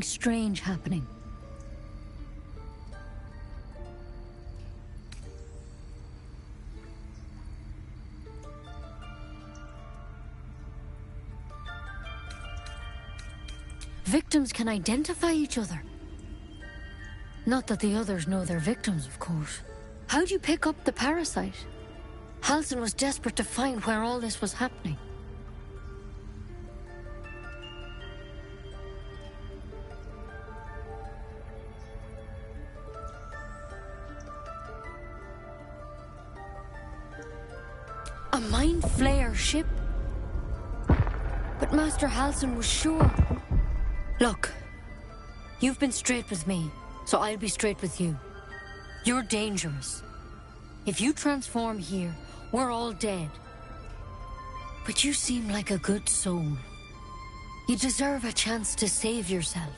something strange happening. Victims can identify each other. Not that the others know they're victims, of course. How'd you pick up the parasite? Halsin was desperate to find where all this was happening. A Mind Flayer ship? But Master Halsin was sure. Look, you've been straight with me, so I'll be straight with you. You're dangerous. If you transform here, we're all dead. But you seem like a good soul. You deserve a chance to save yourself.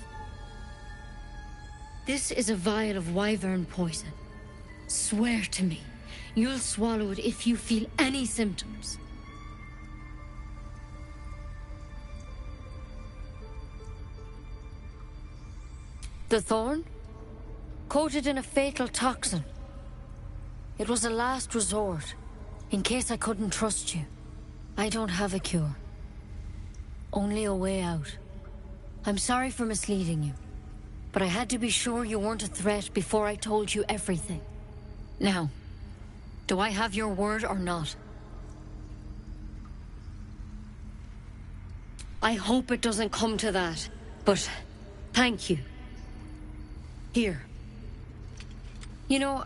This is a vial of wyvern poison. Swear to me, you'll swallow it if you feel any symptoms. The thorn? Coated in a fatal toxin. It was a last resort, in case I couldn't trust you. I don't have a cure. Only a way out. I'm sorry for misleading you, but I had to be sure you weren't a threat before I told you everything. Now, do I have your word or not? I hope it doesn't come to that, but thank you. Here. You know,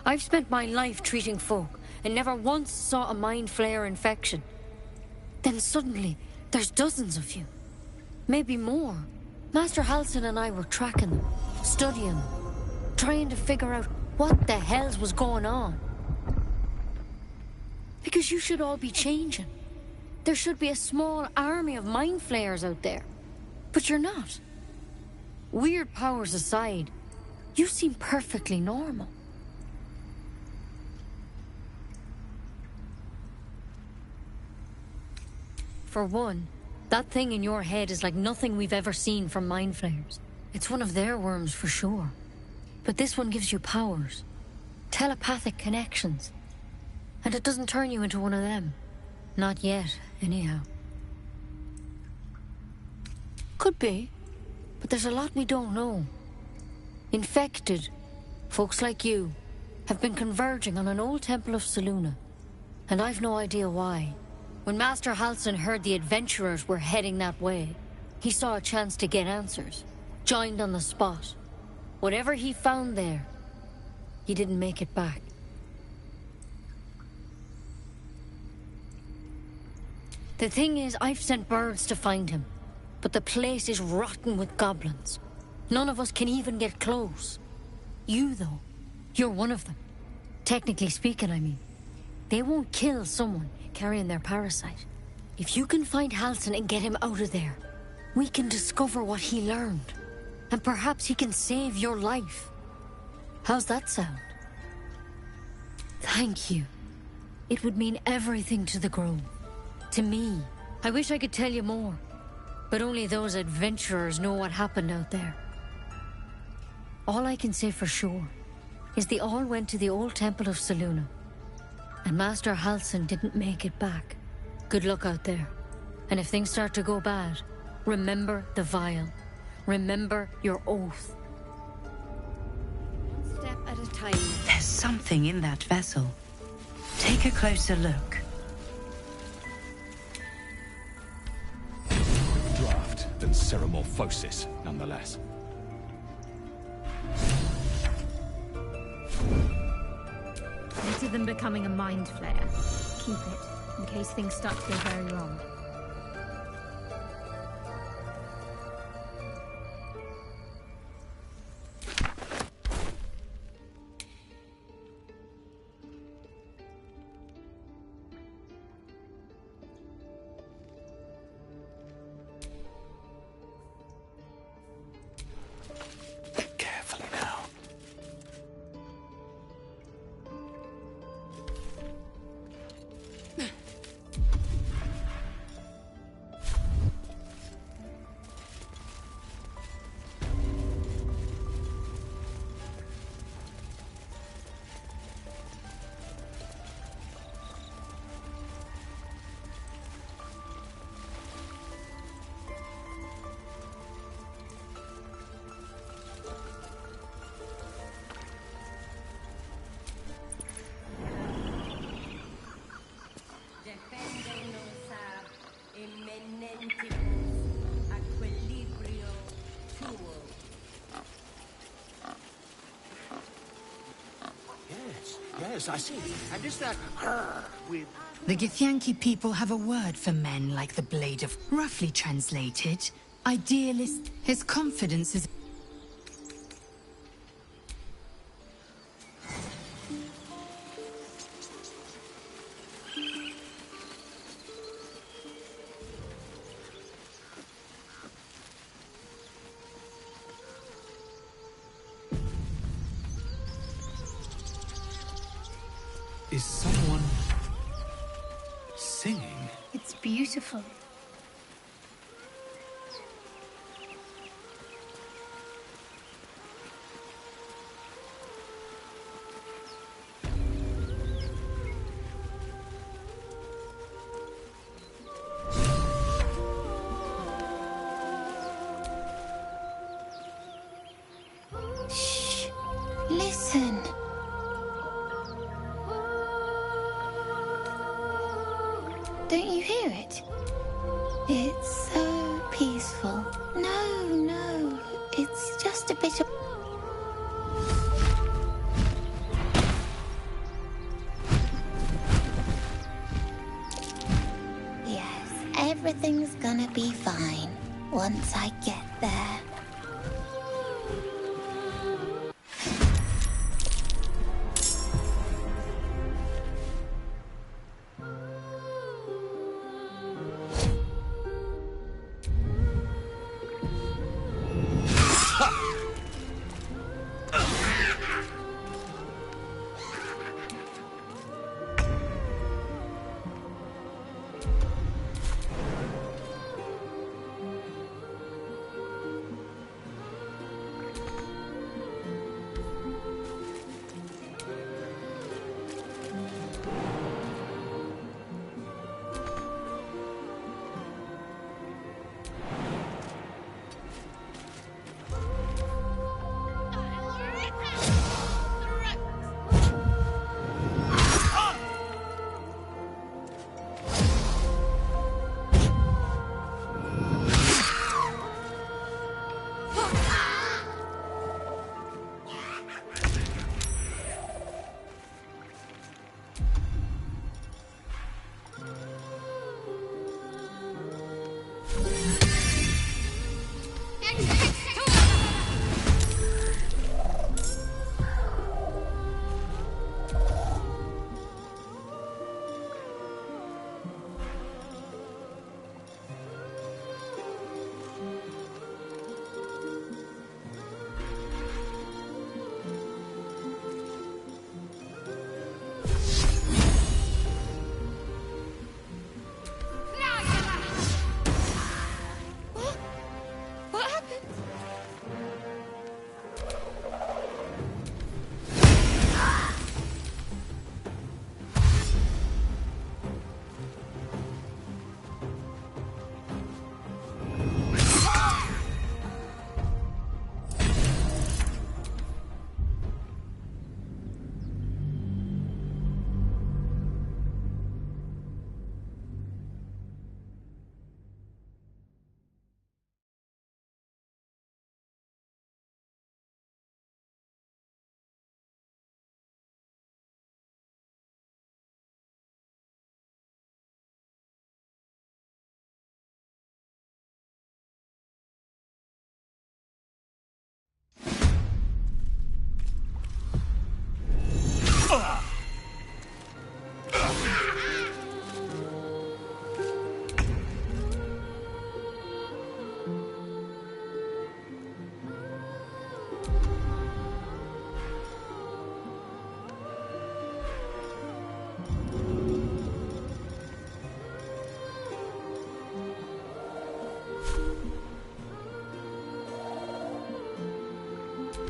I've spent my life treating folk, and never once saw a Mind Flayer infection. Then suddenly, there's dozens of you. Maybe more. Master Halsin and I were tracking them, studying them, trying to figure out what the hells was going on. Because you should all be changing. There should be a small army of Mind Flayers out there. But you're not. Weird powers aside, you seem perfectly normal. For one, that thing in your head is like nothing we've ever seen from Mind Flayers. It's one of their worms for sure. But this one gives you powers. Telepathic connections. And it doesn't turn you into one of them. Not yet, anyhow. Could be. But there's a lot we don't know. Infected, folks like you, have been converging on an old temple of Selûne. And I've no idea why. When Master Halsin heard the adventurers were heading that way, he saw a chance to get answers. Joined on the spot. Whatever he found there, he didn't make it back. The thing is, I've sent birds to find him, but the place is rotten with goblins. None of us can even get close. You, though, you're one of them. Technically speaking, I mean. They won't kill someone carrying their parasite. If you can find Halsin and get him out of there, we can discover what he learned. And perhaps he can save your life. How's that sound? Thank you. It would mean everything to the Grove. To me. I wish I could tell you more. But only those adventurers know what happened out there. All I can say for sure is they all went to the old temple of Selûne. And Master Halsin didn't make it back. Good luck out there. And if things start to go bad, remember the vial. Remember your oath. One step at a time. There's something in that vessel. Take a closer look. Draft than ceremorphosis, nonetheless. Better than becoming a Mind Flayer. Keep it, in case things start to go very wrong. Carefully now. I see. And is that with... The Githyanki people have a word for men like the Blade of... Roughly translated, idealist. His confidence is... Is someone singing? It's beautiful. Shh. Listen. Don't you hear it? It's so peaceful. No, it's just a bit of... Yes, everything's gonna be fine once I get there.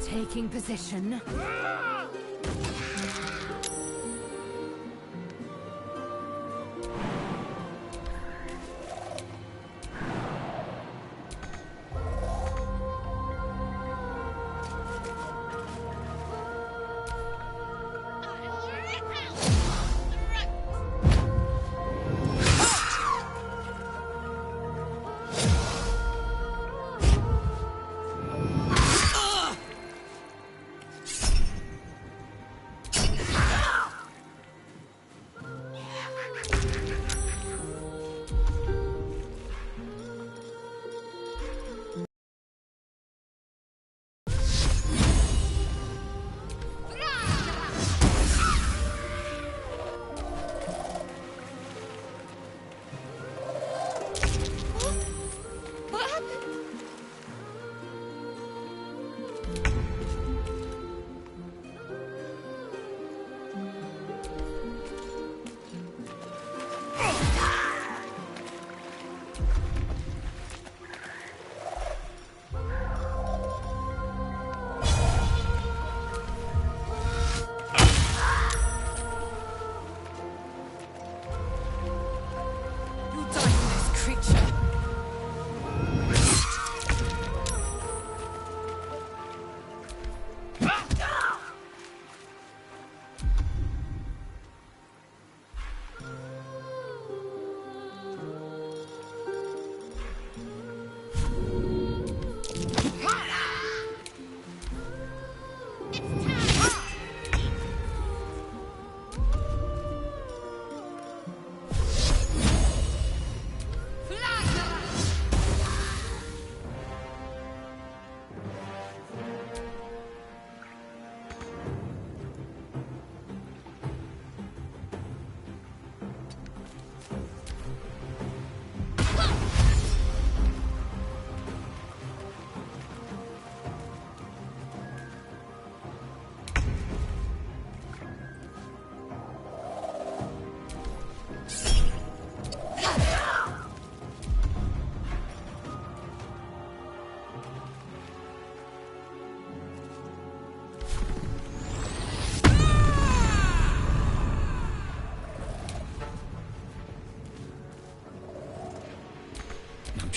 Taking position.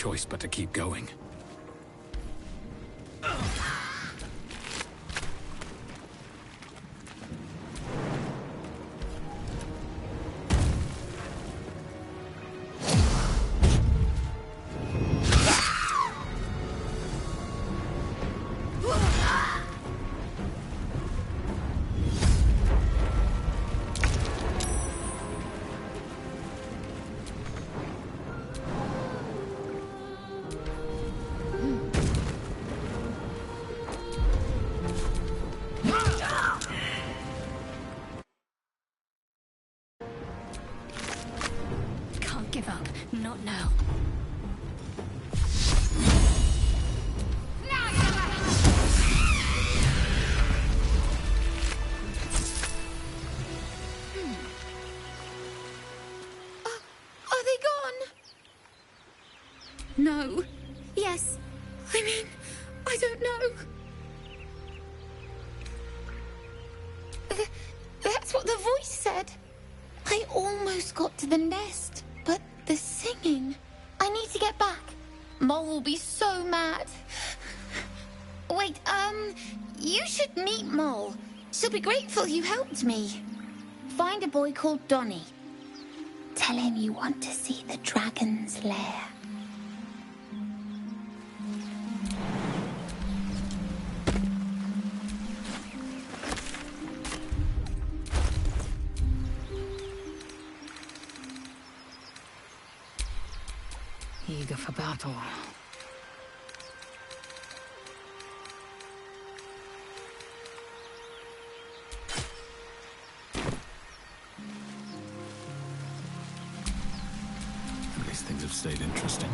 choice but to keep going. Give up. Not now. Are they gone? No. Yes. I mean, I don't know. That's what the voice said. I almost got to the nest, but the singing... I need to get back. Mole will be so mad. Wait, you should meet Mole. She'll be grateful you helped me. Find a boy called Donnie. Tell him you want to see the dragon's lair. Eager for battle. At least things have stayed interesting.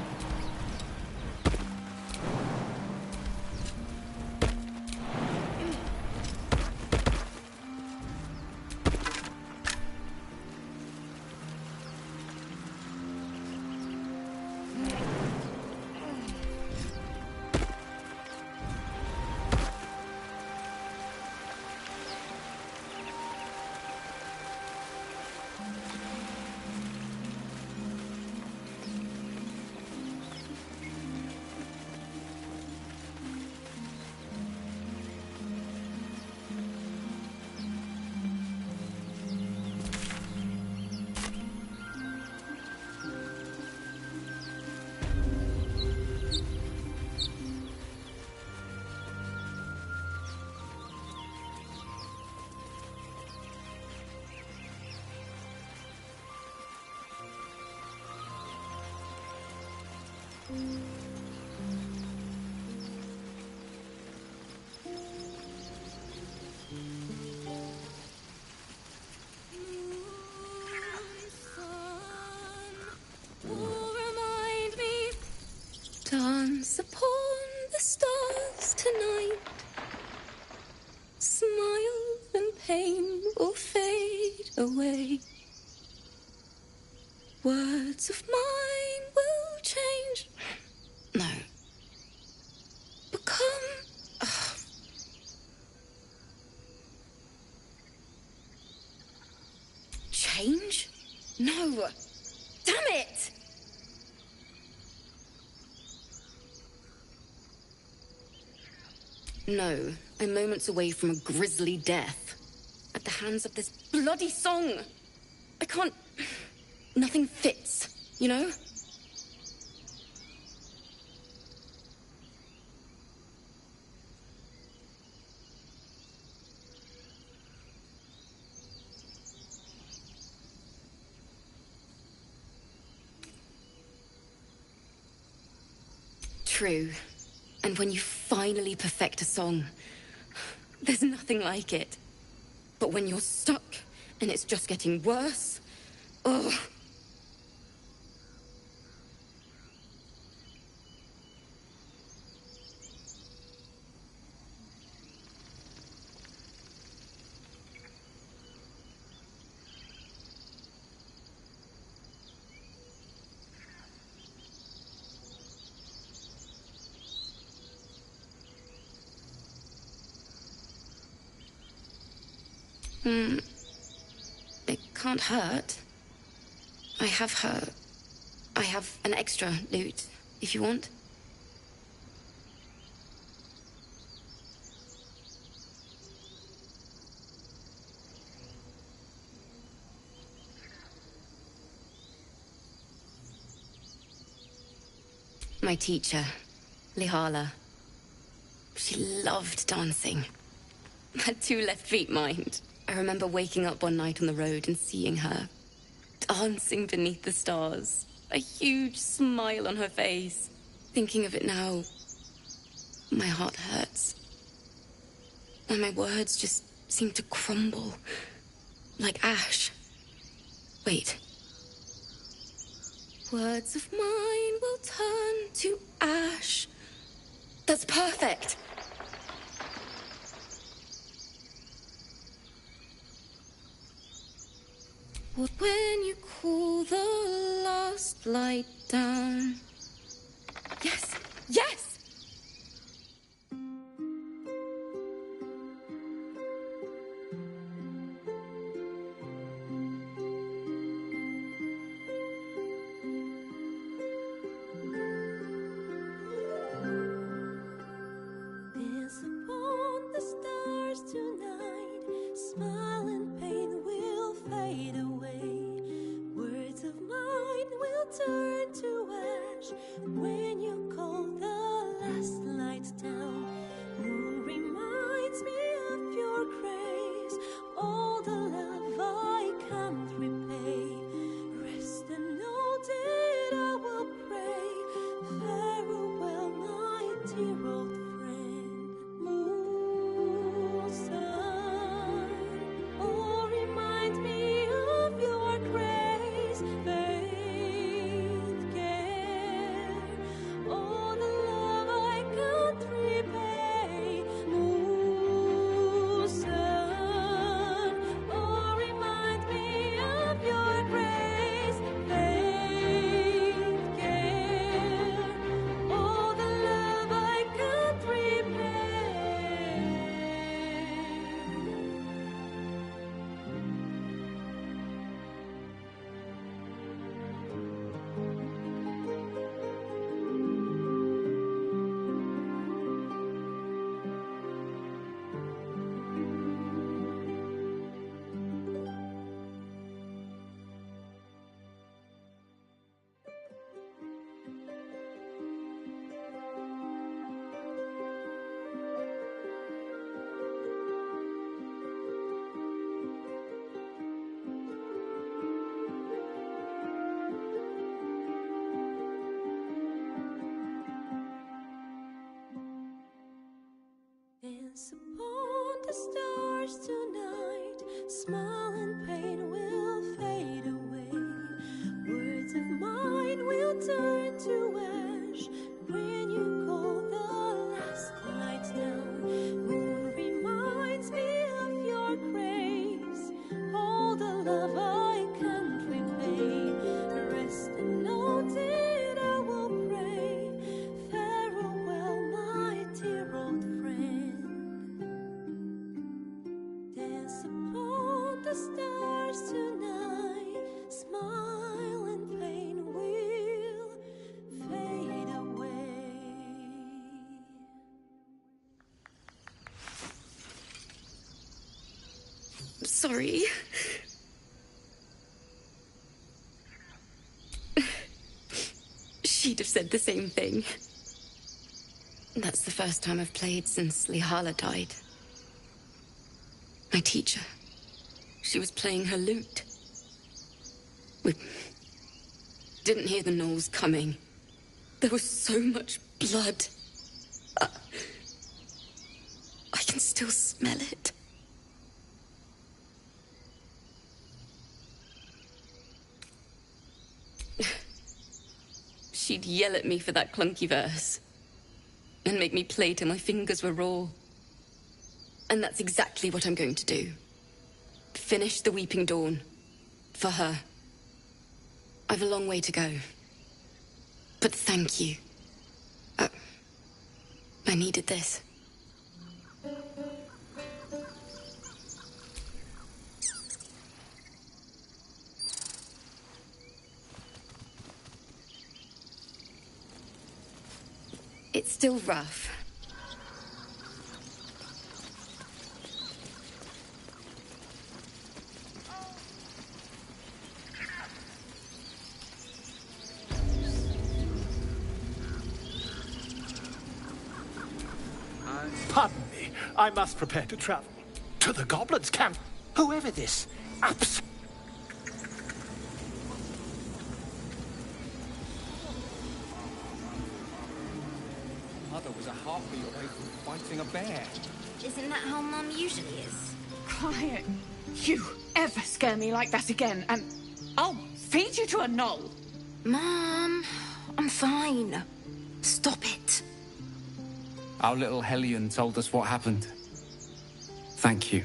Dance upon the stars tonight. Smile and pain will fade away. Words of mine will change. No. Become... Change? No. Damn it! No, I'm moments away from a grisly death. At the hands of this bloody song. I can't... Nothing fits, you know? True. And when you finally perfect a song, there's nothing like it. But when you're stuck, and it's just getting worse, ugh. It can't hurt. I have an extra lute. if you want. My teacher, Lihala. She loved dancing. Had 2 left feet, mind. I remember waking up one night on the road and seeing her, dancing beneath the stars. A huge smile on her face. Thinking of it now, my heart hurts. And my words just seem to crumble, like ash. Wait. Words of mine will turn to ash. That's perfect. What when you cool the last light down? Yes, yes! Dance upon the stars tonight. Smile and pain will fade away. Words of mine will turn to ash when you call the last light down. Moon reminds me of your grace. All the love I can't repay. Rest and know that I will pray. Farewell, my dear old friend. Moon, sun, oh, remind me of your grace. Faith, care, all the love I can't repay. Moon, sun, oh, remind me of your grace. Faith, care, all the love I can't repay. Dance upon the stars tonight. Smile and pain will fade away. Words of mine will turn to ash when you call the last light down. Moon reminds me of your grace. All the love I can't repay. Rest and know that I will pray. Farewell, my dear old friend. Dance upon the stars tonight. Smile and pain will fade away. Sorry. She'd have said the same thing. That's the first time I've played since Lihala died. My teacher. She was playing her lute. We didn't hear the gnolls coming. There was so much blood. I can still smell it. She'd yell at me for that clunky verse and make me play till my fingers were raw. And that's exactly what I'm going to do. Finish the Weeping Dawn. For her. I've a long way to go. But thank you. I needed this. It's still rough. Pardon me. I must prepare to travel. To the goblins' camp. Whoever this abs... Mother was a heartbeat away from fighting a bear. Isn't that how Mum usually is? Quiet. You ever scare me like that again, and I'll feed you to a knoll. Mum, I'm fine. Stop it. Our little Hellion told us what happened. Thank you.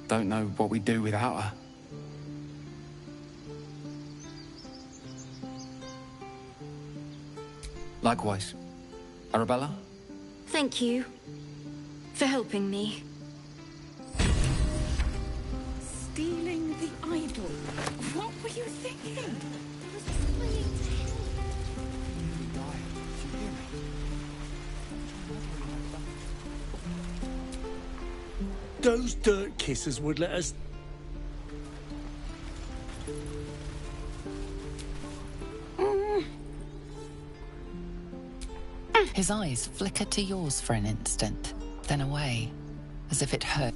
Don't know what we'd do without her. Likewise. Arabella? Thank you for helping me. Stealing the idol. What were you thinking? I was trying to help. Those dirt kissers would let us... His eyes flickered to yours for an instant, then away, as if it hurt.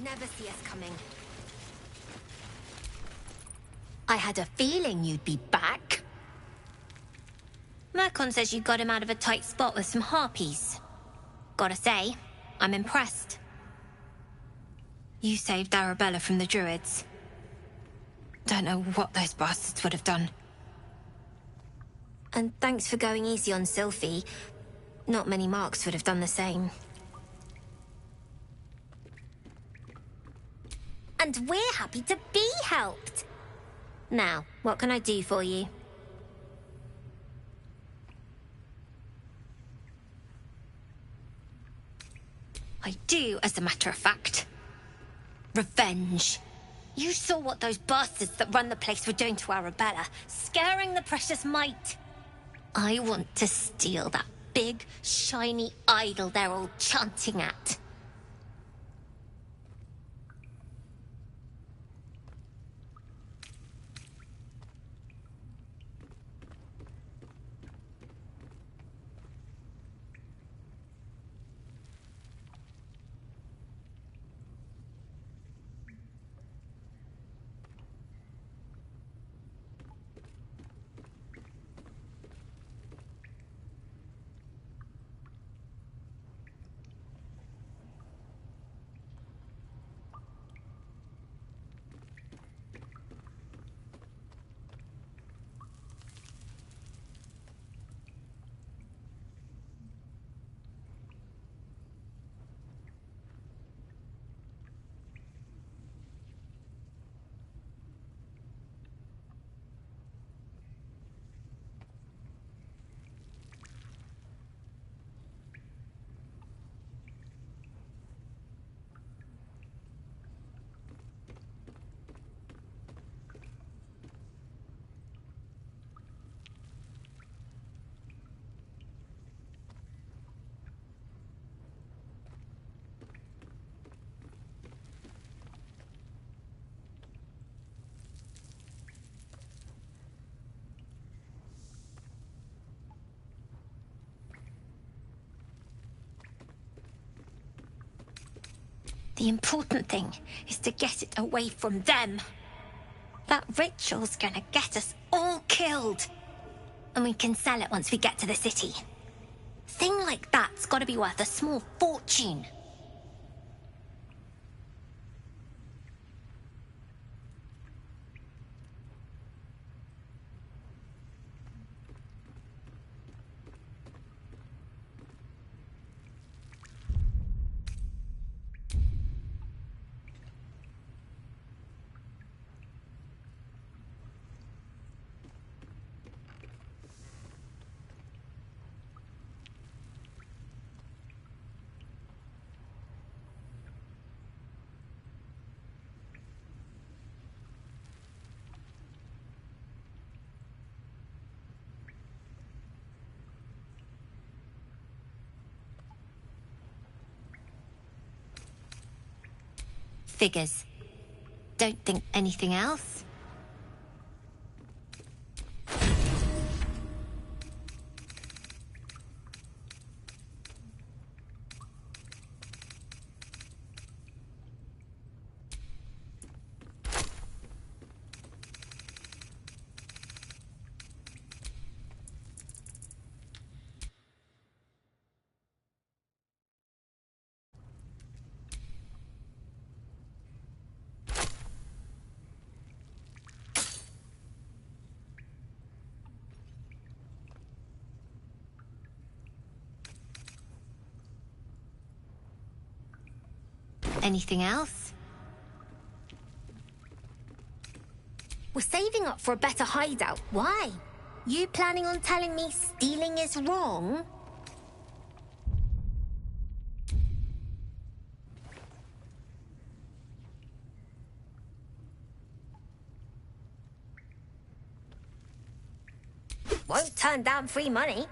Never see us coming. I had a feeling you'd be back. Mercon says you got him out of a tight spot with some harpies. Gotta say, I'm impressed. You saved Arabella from the druids. Don't know what those bastards would have done. And thanks for going easy on Sylphie. Not many marks would have done the same. And we're happy to be helped. Now, what can I do for you? I do, as a matter of fact. Revenge. You saw what those bastards that run the place were doing to Arabella, scaring the precious mite. I want to steal that big, shiny idol they're all chanting at. The important thing is to get it away from them. That ritual's gonna get us all killed. And we can sell it once we get to the city. Thing like that's gotta be worth a small fortune. Figures. Don't think anything else? Anything else? We're saving up for a better hideout. Why? You planning on telling me stealing is wrong? Won't turn down free money.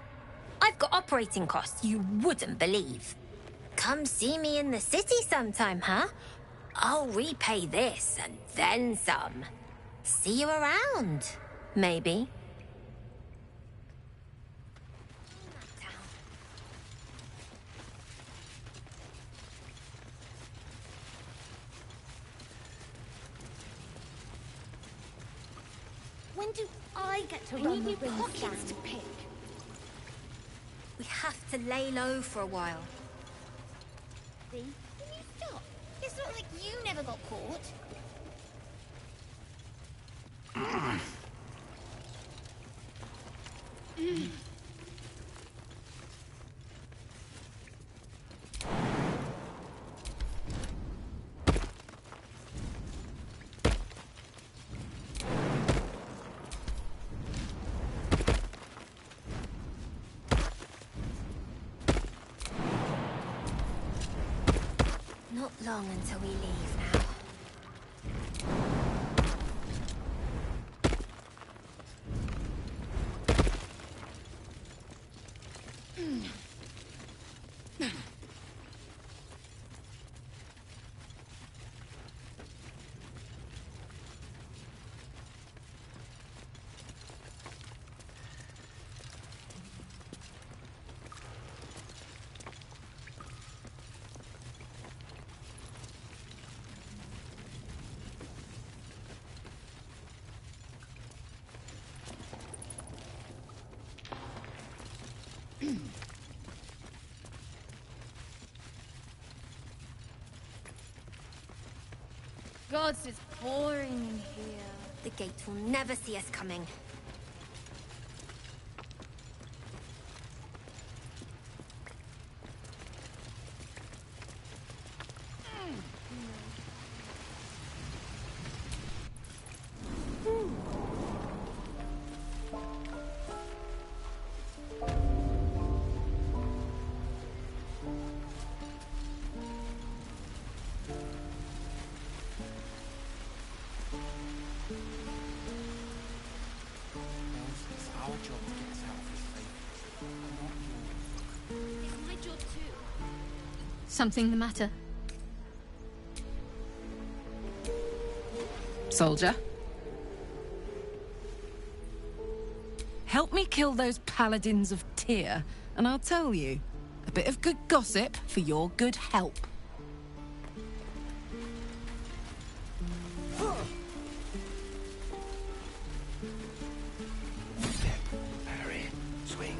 I've got operating costs you wouldn't believe. Come see me in the city sometime, huh? I'll repay this and then some. See you around, maybe. When do I get to run the pockets to pick? We have to lay low for a while. Can you stop? It's not like you never got caught. Not long until we leave now. Gods, it's boring in here. The gate will never see us coming. Something the matter? Soldier? Help me kill those paladins of Tyr, and I'll tell you. A bit of good gossip for your good help. Parry, swing,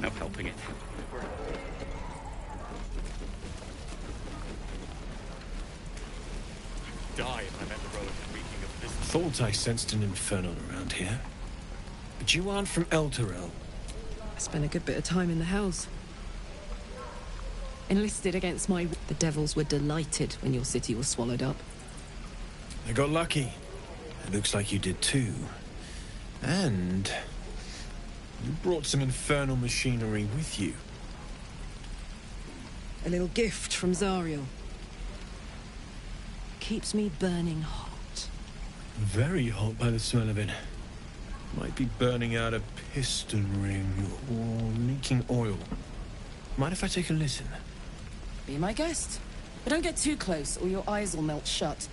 No helping it. Die if I met the road reeking of this. Thought I sensed an infernal around here. But you aren't from Elturel. I spent a good bit of time in the Hells. Enlisted against my... The devils were delighted when your city was swallowed up. I got lucky. It looks like you did too. And you brought some infernal machinery with you. A little gift from Zariel. Keeps me burning hot. Very hot by the smell of it. Might be burning out a piston ring or leaking oil. Mind if I take a listen? Be my guest. But don't get too close or your eyes will melt shut.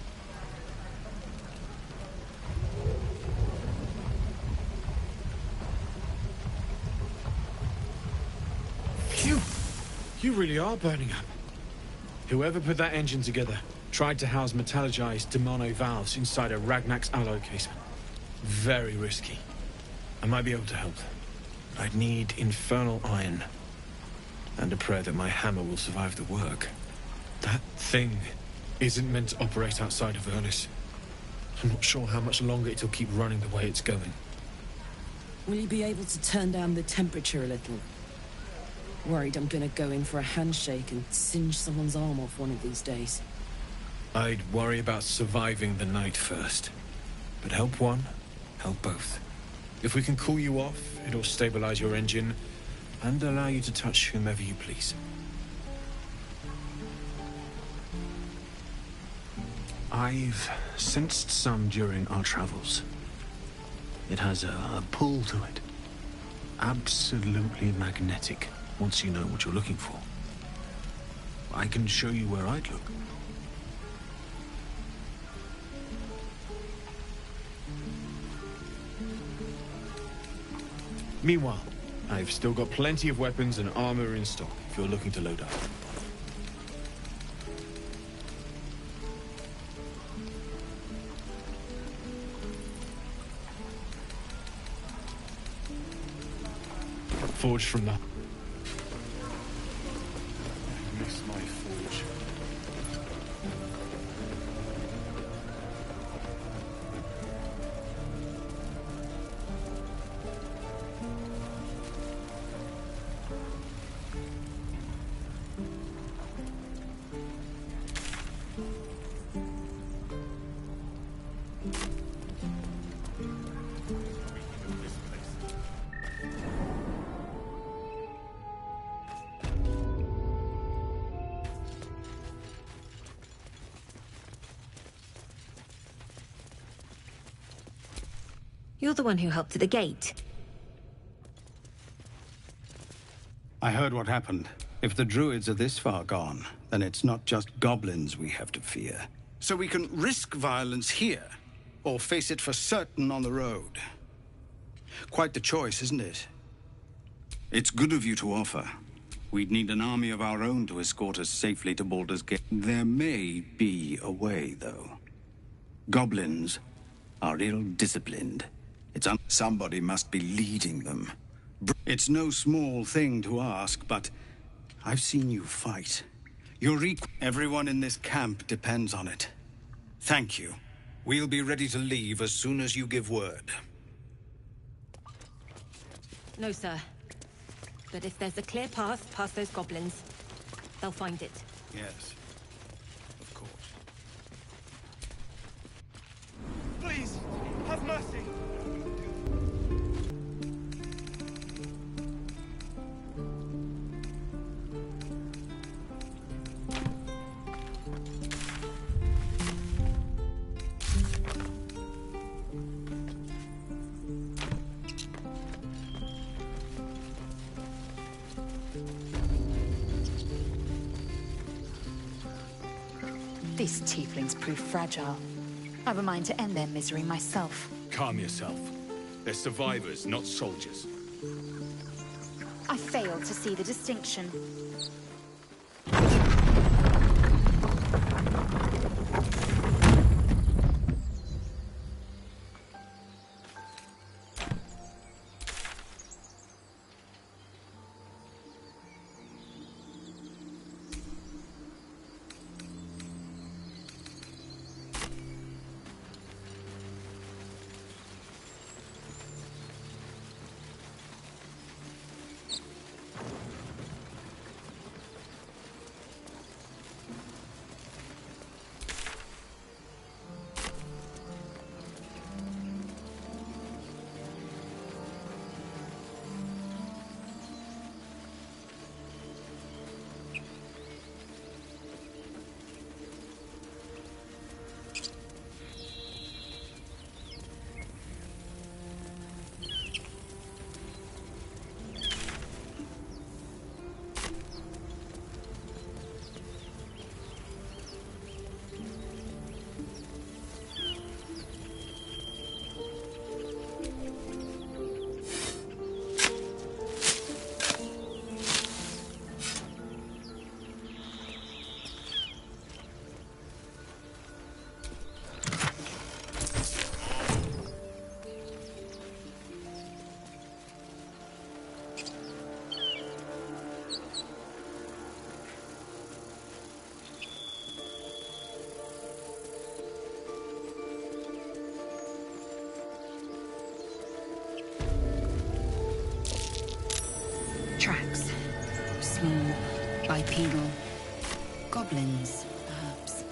Phew! You really are burning up. Whoever put that engine together tried to house metallogized Demono valves inside a Ragnak's alloy casement. Very risky. I might be able to help. I'd need infernal iron. And a prayer that my hammer will survive the work. That thing isn't meant to operate outside of Ernest. I'm not sure how much longer it'll keep running the way it's going. Will you be able to turn down the temperature a little? Worried I'm gonna go in for a handshake and singe someone's arm off one of these days. I'd worry about surviving the night first. But help one, help both. If we can cool you off, it'll stabilize your engine and allow you to touch whomever you please. I've sensed some during our travels. It has a pull to it. Absolutely magnetic, once you know what you're looking for. I can show you where I'd look. Meanwhile, I've still got plenty of weapons and armor in stock if you're looking to load up. Forged from that. I miss my forge. You're the one who helped at the gate. I heard what happened. If the druids are this far gone, then it's not just goblins we have to fear. So we can risk violence here, or face it for certain on the road. Quite the choice, isn't it? It's good of you to offer. We'd need an army of our own to escort us safely to Baldurs Gate. There may be a way, though. Goblins are ill-disciplined. Somebody must be leading them. It's no small thing to ask, but I've seen you fight. Everyone in this camp depends on it. Thank you. We'll be ready to leave as soon as you give word. No, sir. But if there's a clear path past those goblins, they'll find it. Yes. Of course. Please, have mercy! These tieflings prove fragile. I've a mind to end their misery myself. Calm yourself. They're survivors, not soldiers. I fail to see the distinction. Bipedal. Goblins, perhaps.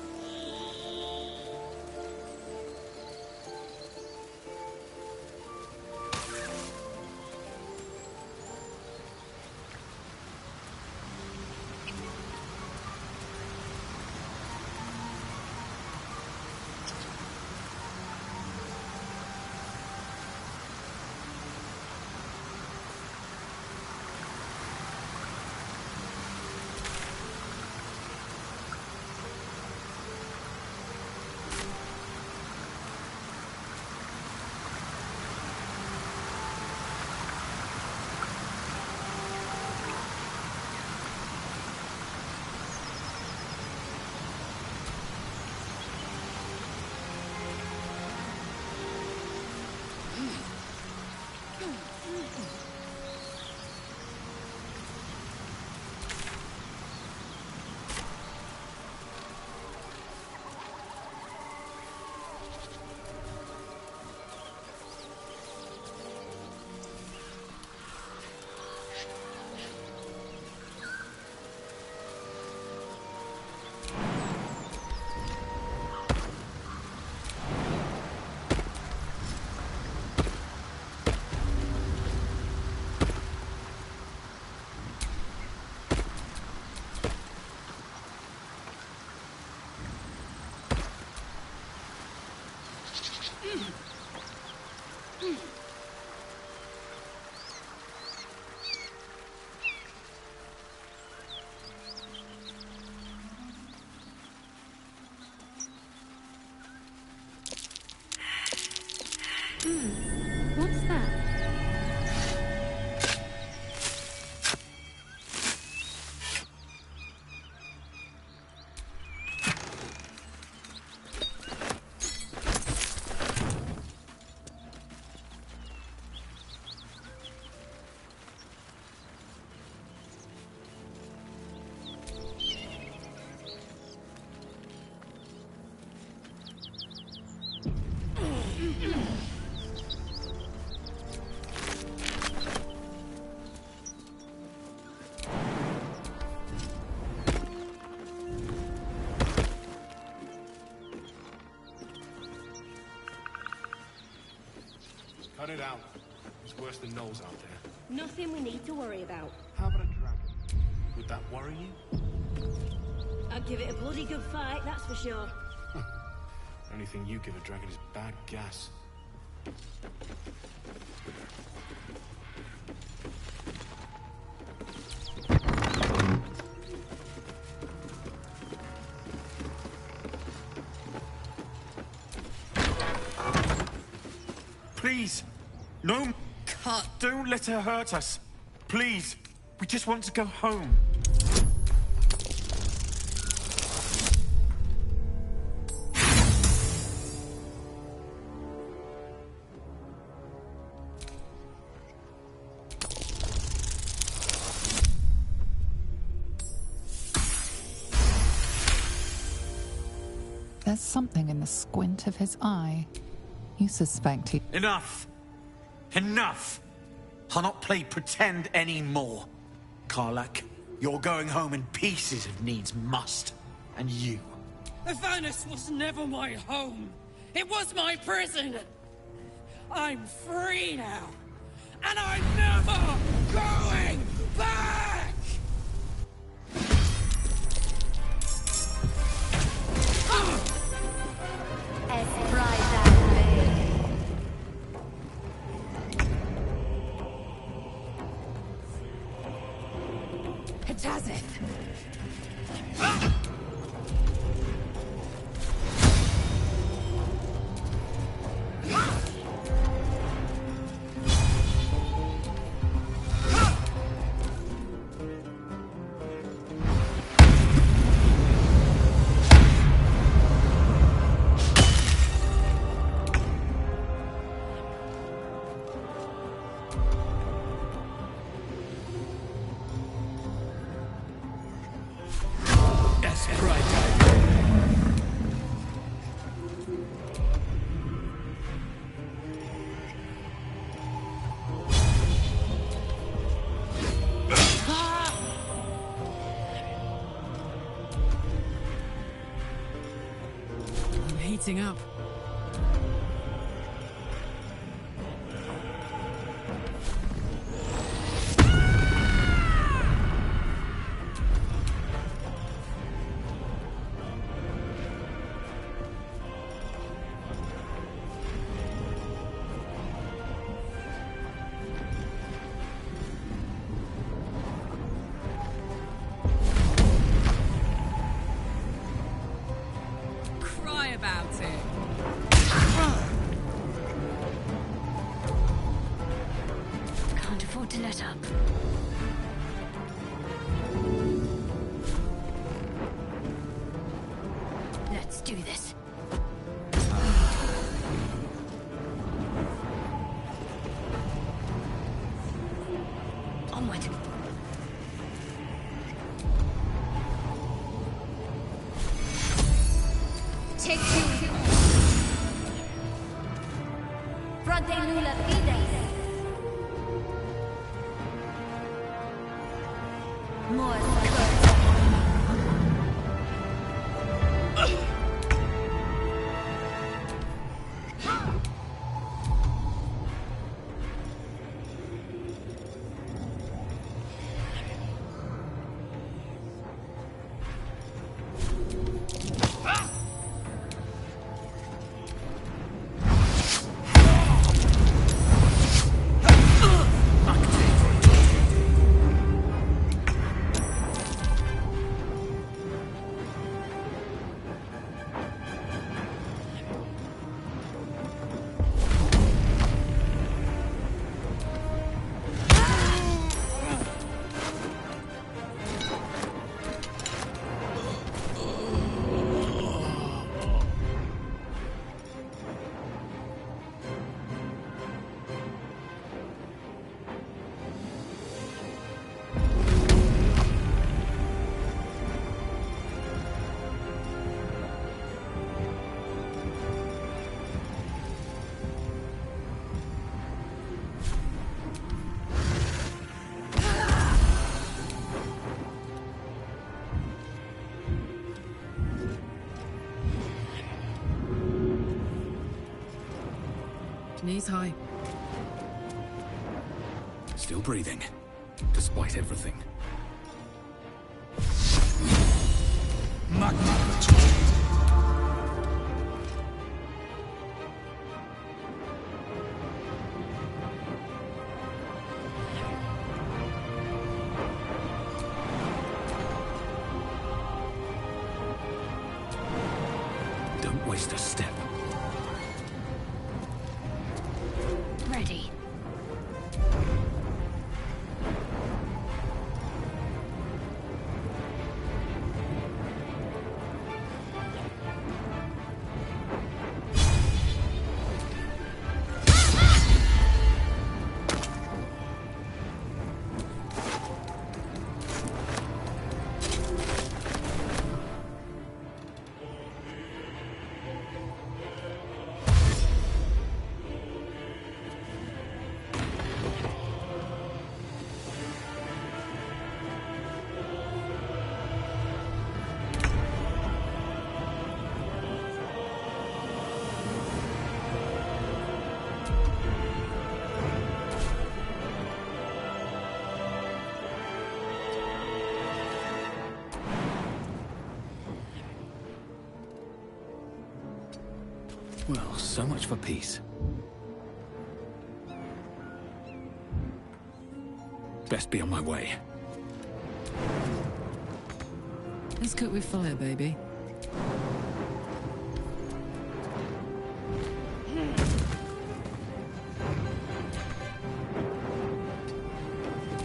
What's that? Cut it out. It's worse than Knowles out there. Nothing we need to worry about. How about a dragon? Would that worry you? I'd give it a bloody good fight, that's for sure. Only thing you give a dragon is bad gas. Please! No! Cut! Don't let her hurt us! Please! We just want to go home! There's something in the squint of his eye. You suspect he... Enough! Enough! I'll not play pretend anymore. Karlach, you're going home in pieces if needs must. And you. Avernus was never my home. It was my prison. I'm free now. And I'm never going back! As bright as day. Hatazeth! heating up. Cry about it. Can't afford to let up. Let's do this. Onward. Take two. Fronte nulla fides. More Knees high. Still breathing, despite everything. Don't waste a step. ready. Well, so much for peace. Best be on my way. Let's cook with fire, baby.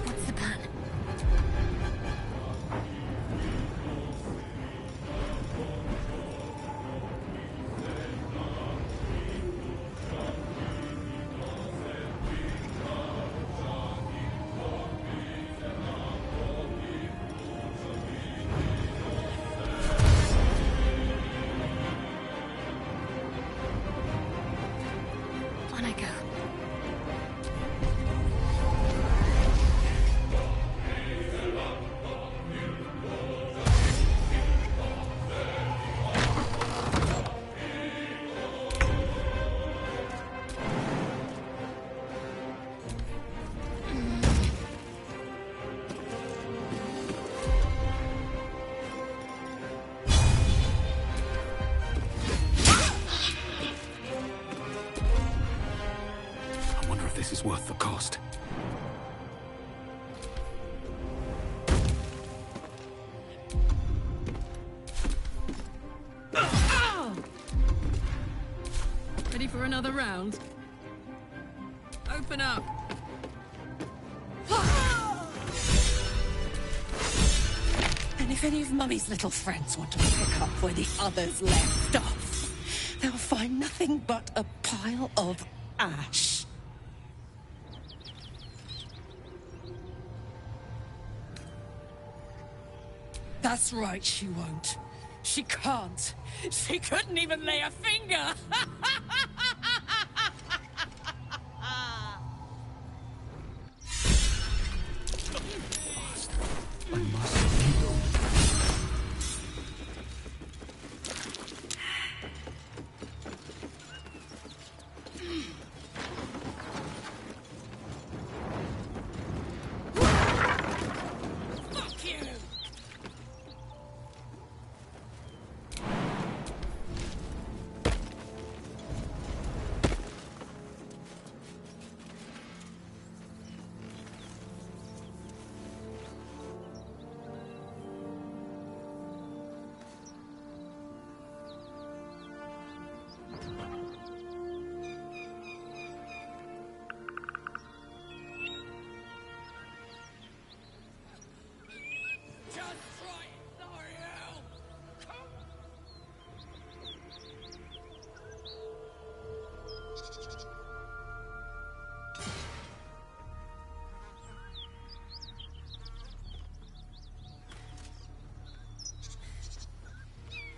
What's the plan? another round? Open up. And if any of Mummy's little friends want to pick up where the others left off, they'll find nothing but a pile of ash. That's right, she won't. She can't. She couldn't even lay a finger! I must heal. Fuck you!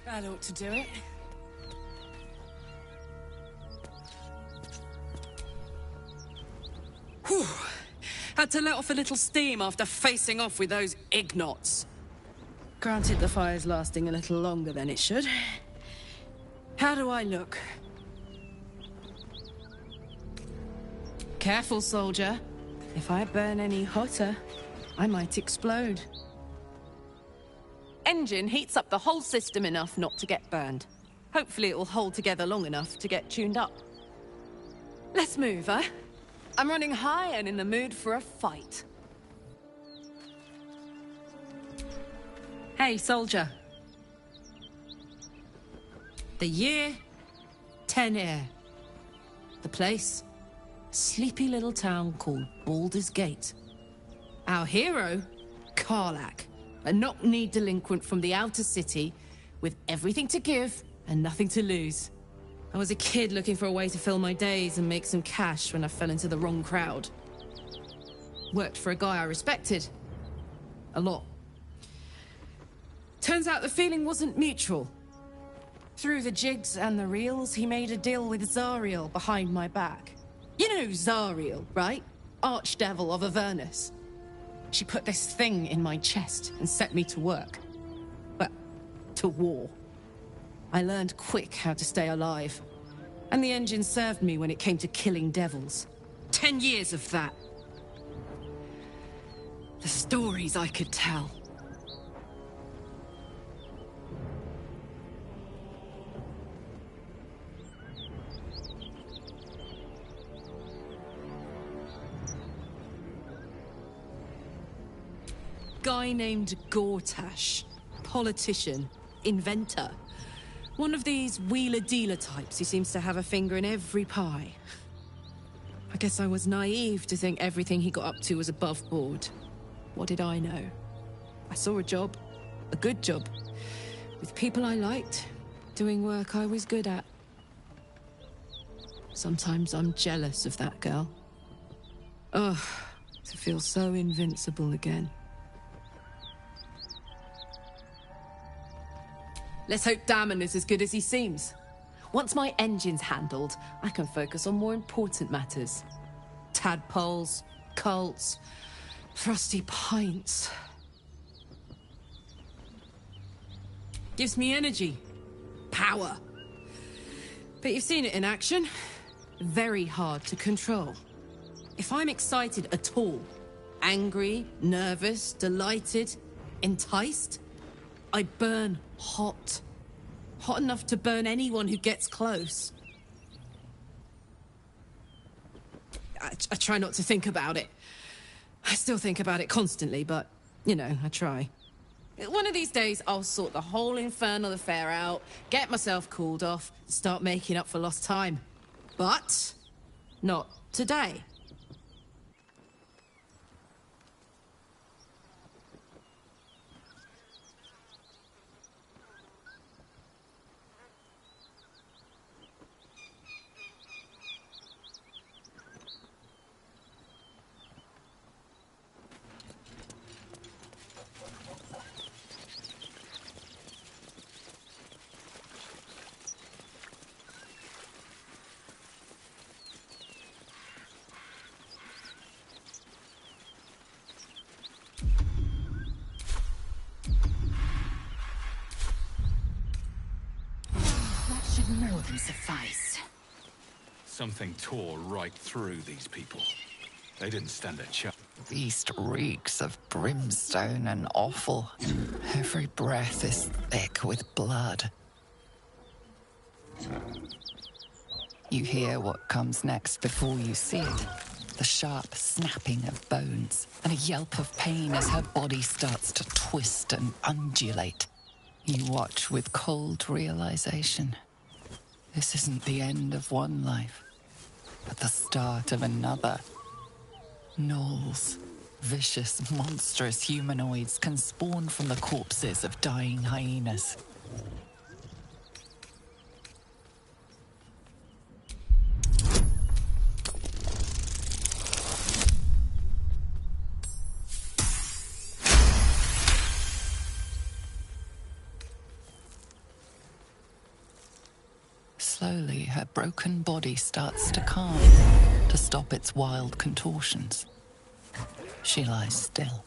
That ought to do it. Whew. Had to let off a little steam after facing off with those ignots. Granted, the fire's lasting a little longer than it should. How do I look? Careful, soldier. If I burn any hotter, I might explode. Engine heats up the whole system enough not to get burned. Hopefully it will hold together long enough to get tuned up. Let's move, huh? I'm running high and in the mood for a fight. Hey, soldier. The year, 10 air. The place, a sleepy little town called Baldurs Gate. Our hero, Karlach. A knock-kneed delinquent from the outer city, with everything to give and nothing to lose. I was a kid looking for a way to fill my days and make some cash when I fell into the wrong crowd. Worked for a guy I respected. A lot. Turns out the feeling wasn't mutual. Through the jigs and the reels, he made a deal with Zariel behind my back. You know Zariel, right? Archdevil of Avernus. She put this thing in my chest and set me to work. Well, to war. I learned quick how to stay alive. And the engine served me when it came to killing devils. 10 years of that. The stories I could tell. Guy named Gortash. Politician. Inventor. One of these wheeler-dealer types who seems to have a finger in every pie. I guess I was naive to think everything he got up to was above board. What did I know? I saw a job. A good job. With people I liked. Doing work I was good at. Sometimes I'm jealous of that girl. Ugh. To feel so invincible again. Let's hope Damon is as good as he seems. Once my engine's handled, I can focus on more important matters. Tadpoles, cults, frosty pints. Gives me energy. Power. But you've seen it in action. Very hard to control. If I'm excited at all, angry, nervous, delighted, enticed, I burn hot. Hot enough to burn anyone who gets close. I try not to think about it. I still think about it constantly, but, you know, I try. One of these days, I'll sort the whole infernal affair out, get myself cooled off, start making up for lost time. But not today. More than suffice. Something tore right through these people. They didn't stand a chance. Beast reeks of brimstone and offal. Every breath is thick with blood. You hear what comes next before you see it. The sharp snapping of bones and a yelp of pain as her body starts to twist and undulate. You watch with cold realization. This isn't the end of one life, but the start of another. Gnolls, vicious, monstrous humanoids can spawn from the corpses of dying hyenas. Slowly, her broken body starts to calm, to stop its wild contortions. She lies still.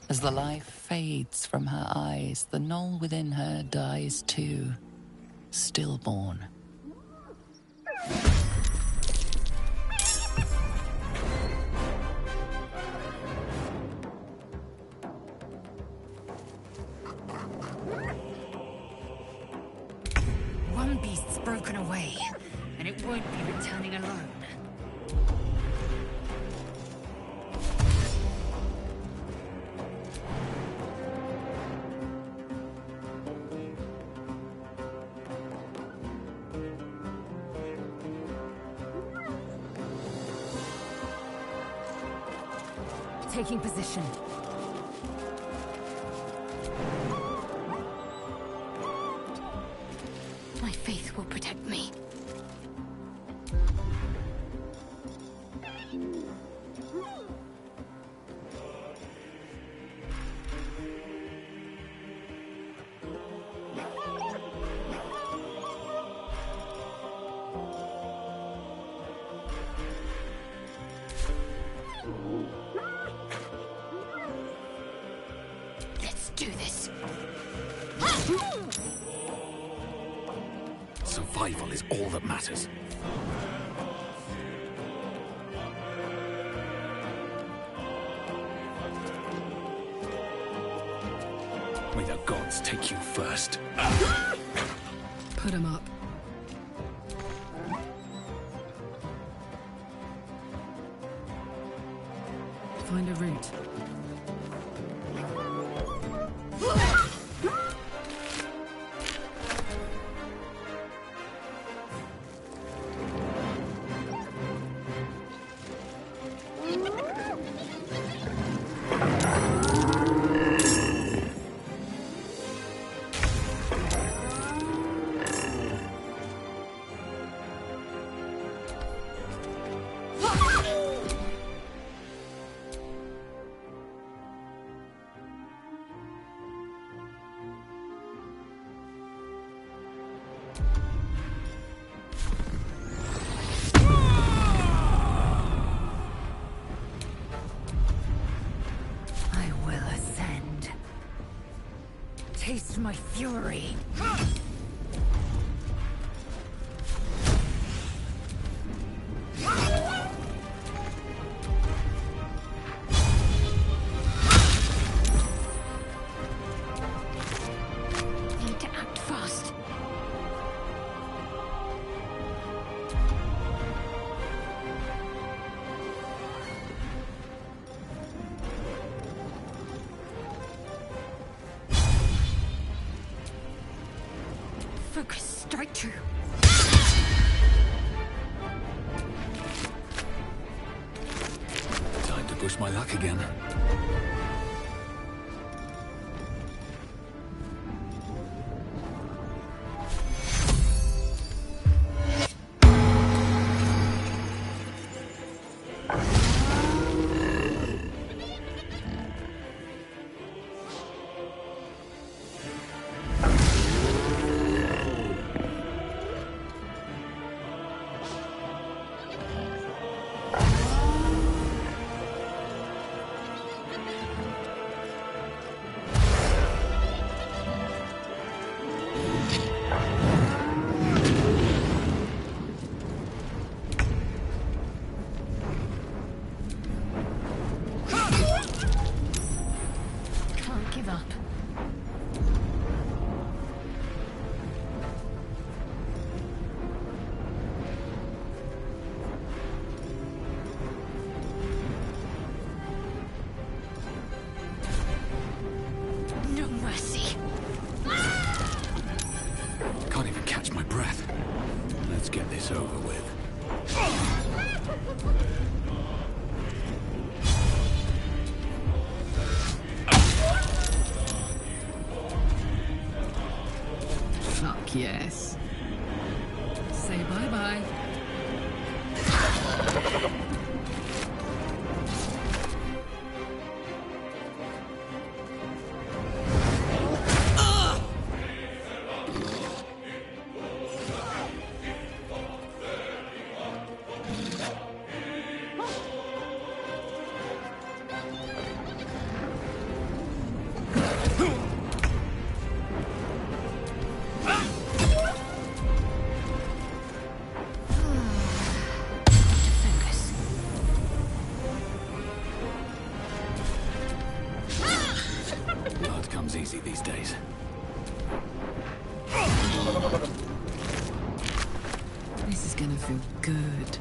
As the life fades from her eyes, the gnoll within her dies too, stillborn. One beast's broken away, and it won't be returning alone. Taking position. My faith will protect me. Let's do this. Survival is all that matters. May the gods take you first. Put him up. Find a route. I will ascend. Taste my fury. Need to act fast. Focus, strike true. my luck again. Yes. Say bye-bye. Easy these days. This is gonna feel good.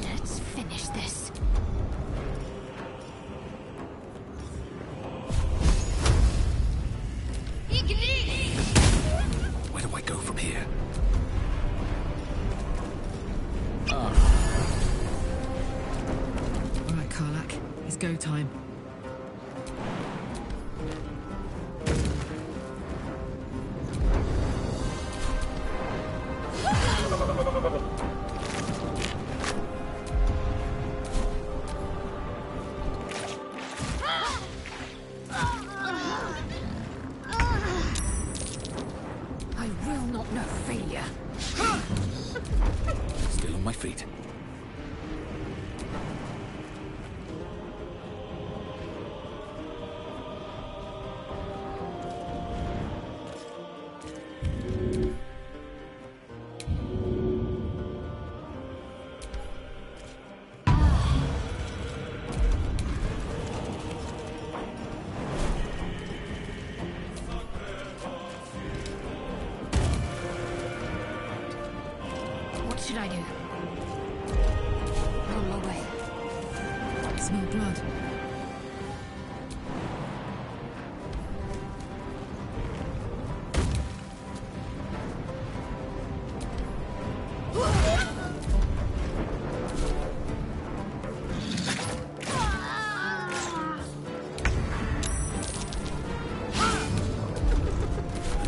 Let's finish this. Where do I go from here? All right, Karlak, it's go time. I will not know failure. Still on my feet. What should I do? On my way. Smell blood.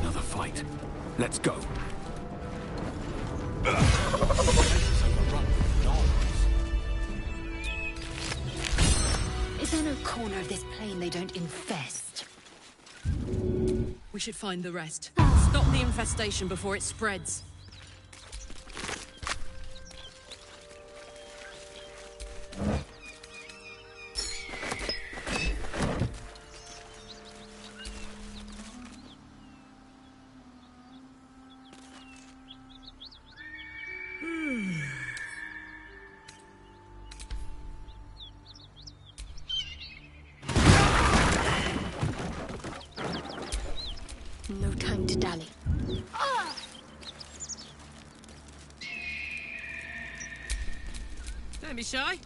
Another fight. Let's go. Is there no corner of this plane they don't infest? We should find the rest. Stop the infestation before it spreads. Don't be shy.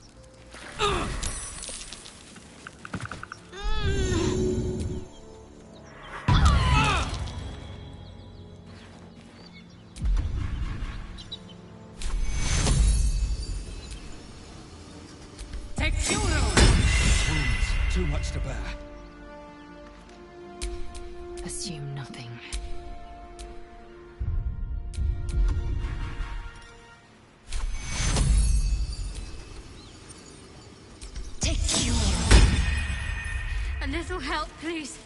Take fuel! Wounds, too much to bear. Assume nothing. Take fuel. A little help, please.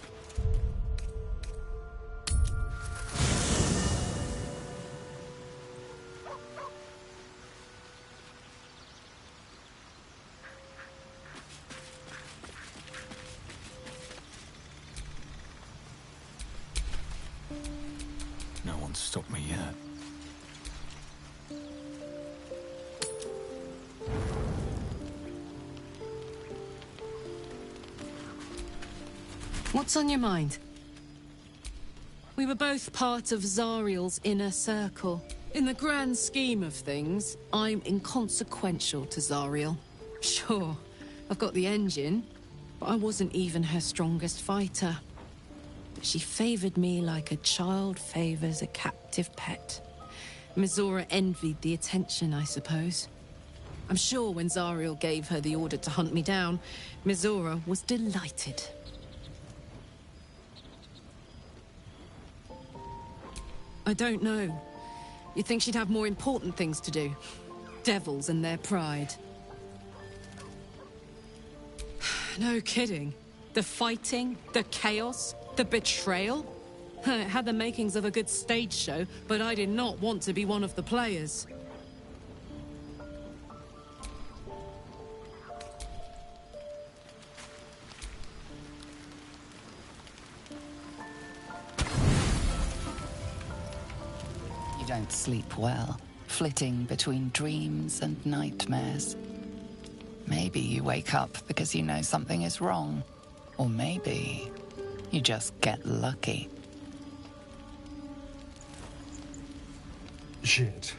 No one's stopped me yet. What's on your mind? We were both part of Zariel's inner circle. In the grand scheme of things, I'm inconsequential to Zariel. Sure, I've got the engine, but I wasn't even her strongest fighter. But she favored me like a child favors a captive pet. Mizora envied the attention, I suppose. I'm sure when Zariel gave her the order to hunt me down, Mizora was delighted. I don't know. You'd think she'd have more important things to do. Devils and their pride. No kidding. The fighting, the chaos, the betrayal. It had the makings of a good stage show, but I did not want to be one of the players. You don't sleep well, flitting between dreams and nightmares. Maybe you wake up because you know something is wrong. Or maybe you just get lucky. Shit.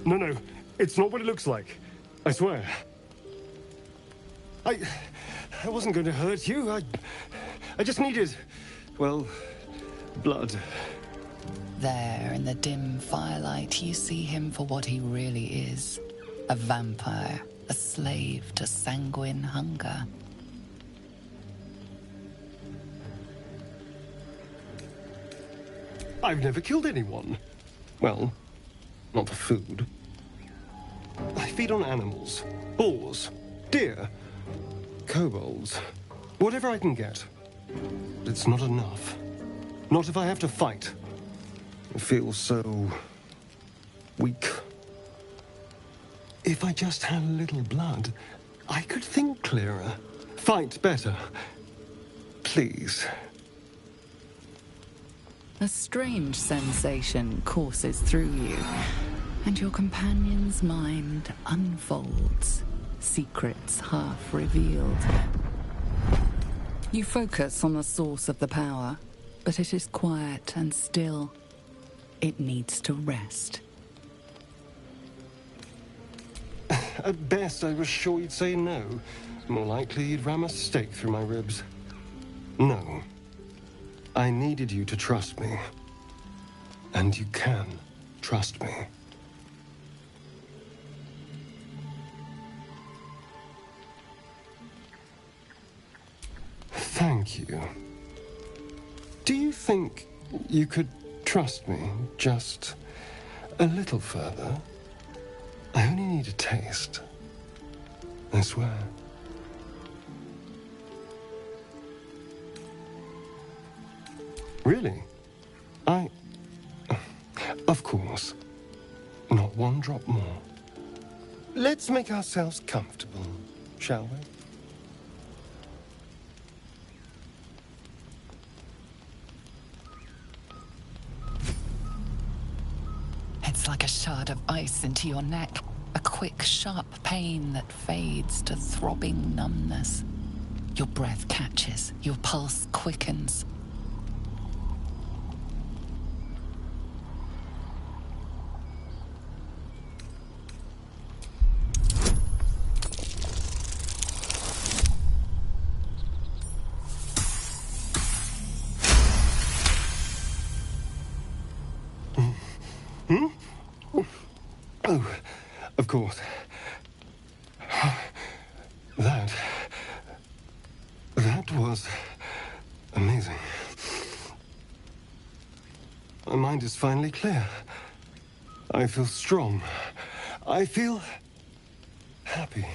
No, it's not what it looks like. I swear. I wasn't going to hurt you. I just needed, well, blood. There, in the dim firelight, you see him for what he really is. A vampire, a slave to sanguine hunger. I've never killed anyone. Well, not for food. I feed on animals. Boars, deer, kobolds, whatever I can get. But it's not enough. Not if I have to fight. I feel so weak. If I just had a little blood, I could think clearer, fight better. Please. A strange sensation courses through you, and your companion's mind unfolds, secrets half revealed. You focus on the source of the power, but it is quiet and still. It needs to rest. At best, I was sure you'd say no. More likely, you'd ram a stake through my ribs. No. I needed you to trust me. And you can trust me. Thank you. Do you think you could trust me just a little further? I only need a taste. I swear. Really? Of course. Not one drop more. Let's make ourselves comfortable, shall we? It's like a shard of ice into your neck. A quick, sharp pain that fades to throbbing numbness. Your breath catches, your pulse quickens. Oh, of course. That was amazing. My mind is finally clear. I feel strong. I feel happy.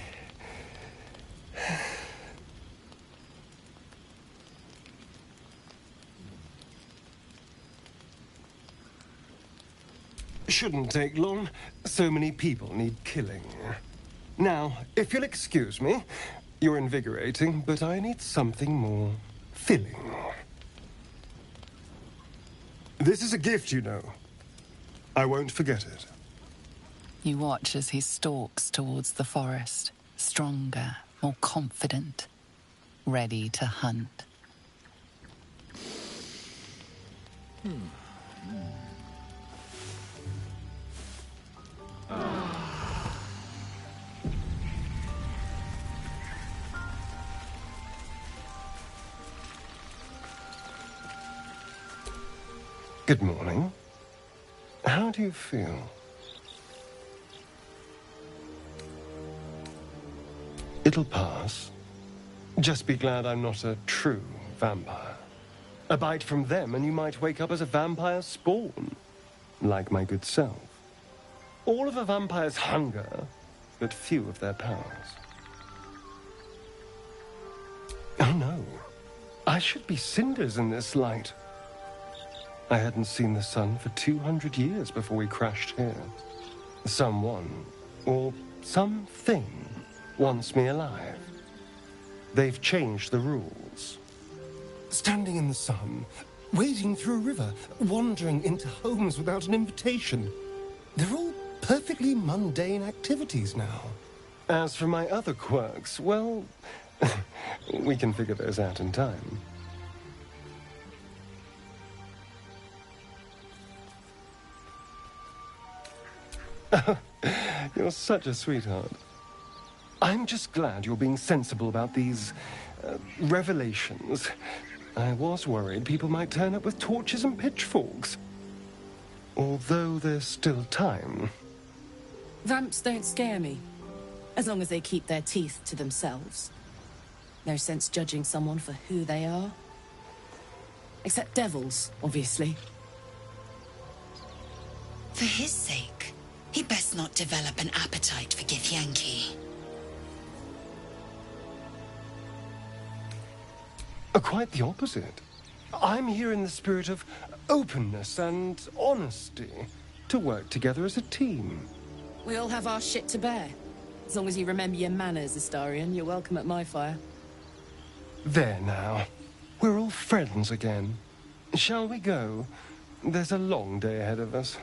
Shouldn't take long. So many people need killing. Now, if you'll excuse me, you're invigorating, but I need something more filling. This is a gift, you know. I won't forget it. You watch as he stalks towards the forest, stronger, more confident, ready to hunt. Good morning. How do you feel? It'll pass. Just be glad I'm not a true vampire. A bite from them and you might wake up as a vampire spawn. Like my good self. All of a vampire's hunger, but few of their powers. Oh no. I should be cinders in this light. I hadn't seen the sun for 200 years before we crashed here. Someone, or something, wants me alive. They've changed the rules. Standing in the sun, wading through a river, wandering into homes without an invitation. They're all perfectly mundane activities now. As for my other quirks, well, we can figure those out in time. You're such a sweetheart. I'm just glad you're being sensible about these revelations. I was worried people might turn up with torches and pitchforks. Although there's still time. Vamps don't scare me, as long as they keep their teeth to themselves. No sense judging someone for who they are. Except devils, obviously. For his sake, he best not develop an appetite for Githyanki. Quite the opposite. I'm here in the spirit of openness and honesty, to work together as a team. We all have our shit to bear. As long as you remember your manners, Astarion, you're welcome at my fire. There now. We're all friends again. Shall we go? There's a long day ahead of us.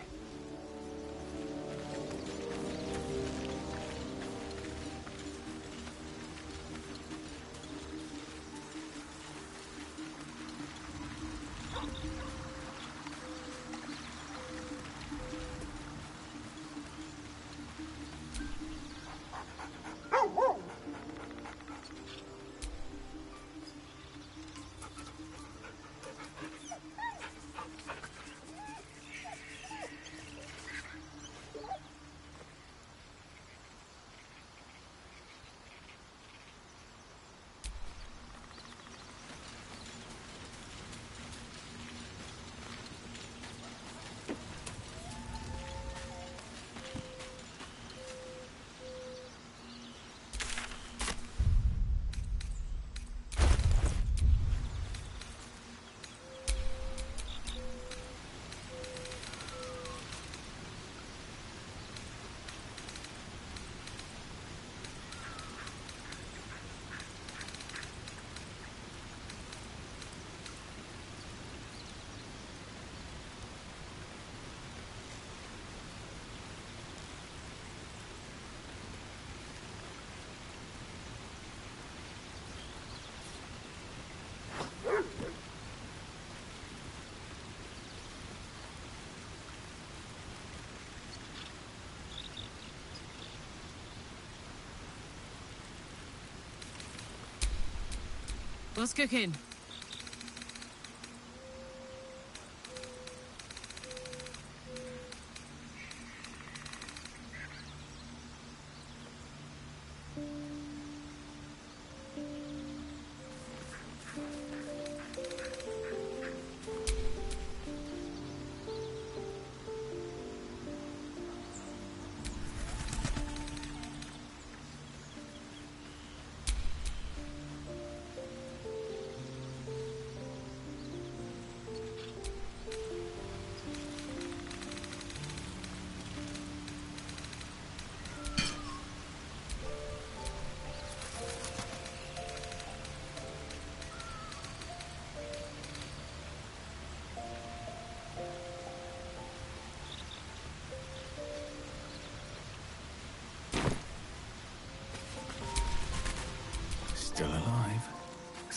What's cooking?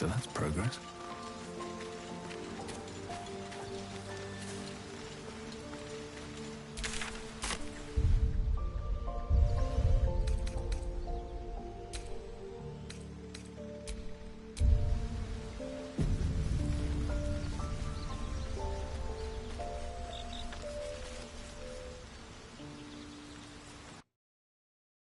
so that's progress.